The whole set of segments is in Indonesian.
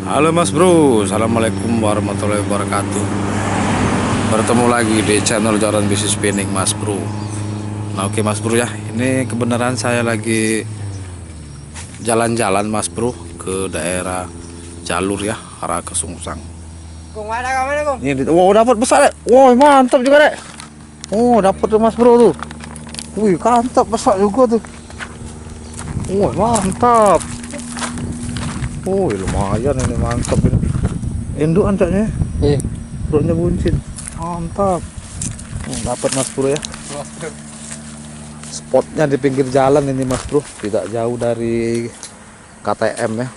Halo Mas Bro, Assalamualaikum warahmatullahi wabarakatuh. Bertemu lagi di channel Jalan Bisnis Spinning Mas Bro. Nah oke Mas Bro ya, ini kebenaran saya lagi jalan-jalan Mas Bro ke daerah jalur ya, arah ke Sungsang. Ini dapat besar deh. Wah mantap juga deh. Dapat tuh Mas Bro tuh. Wih mantap, besar juga tuh. Mantap. Lumayan ini, mantap ini. Induk anjaknya. Perutnya buncit. Mantap. Dapat Mas Bro ya. Spotnya di pinggir jalan ini Mas Bro, tidak jauh dari KTM ya.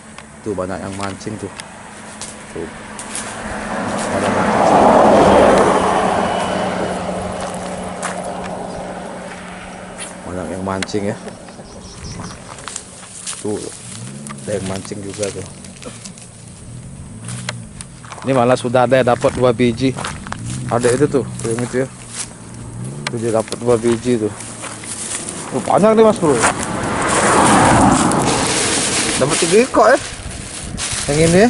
Tuh banyak yang mancing tuh. Tuh. Banyak yang mancing ya. Tuh. Ada yang mancing juga tuh. Ini malah sudah ada yang dapat 2 biji. Ada itu tuh, yang itu ya. Tuh dia dapat 2 biji tuh. Banyak nih Mas Bro. Dapat 3 ekor ya. Yang ini ya.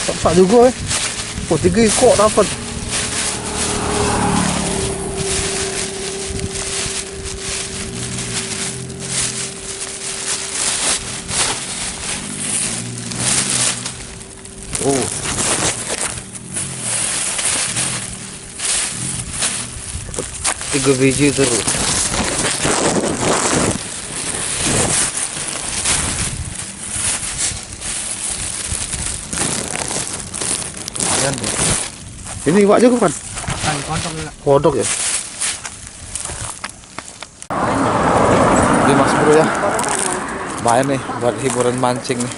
Besar juga ya. 3 ekor dapat. Dapat 3 biji terus. Ini iwak juga kan? Kodok ya. Ini Mas Bro ya. Main nih buat hiburan mancing nih.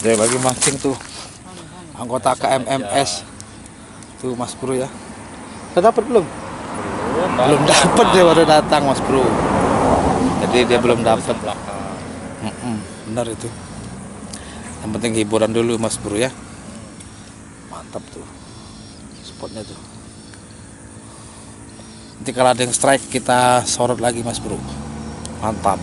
Dia lagi mancing tuh. Anggota KMMS. Tuh Mas Bro ya. Udah dapat belum? Belum dapat, dia baru datang Mas Bro. Jadi dia belum dapat. Benar itu. Yang penting hiburan dulu Mas Bro ya. Mantap tuh spotnya tuh. Nanti kalau ada yang strike kita sorot lagi Mas Bro. Mantap.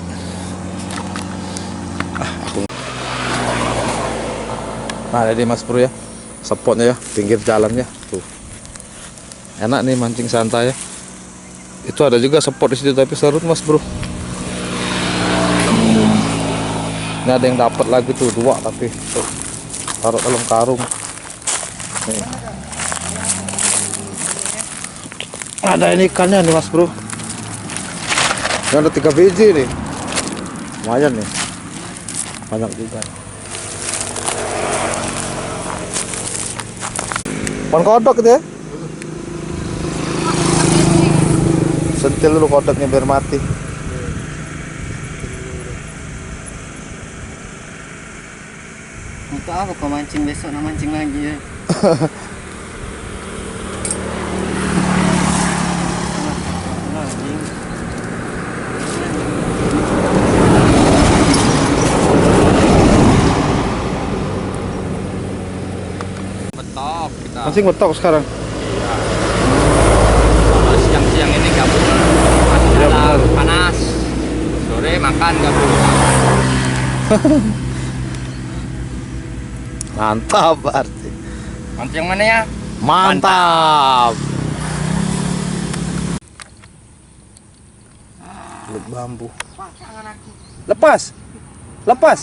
Nah jadi Mas Bro ya, spotnya ya, pinggir jalan ya tuh. Enak nih mancing santai ya. Itu ada juga spot di situ tapi serut Mas Bro. Ini ada yang dapat lagi tuh 2 tapi tuh, taruh dalam karung. Nih. Ada ini ikannya nih Mas Bro. Ini ada 3 biji nih. Lumayan nih. Banyak juga. Pohon kodok gitu ya. Sentil dulu kodoknya biar mati. Untuk apa kau mancing besok nak mancing lagi ya? Betok kita. Mancing betok sekarang. Kalau siang-siang ini gabung masih Ya, dalam benar. panas. Sore makan gabung. Mantap berarti. Mancing mana ya? Mantap. Kulit bambu. Lepas. Lepas.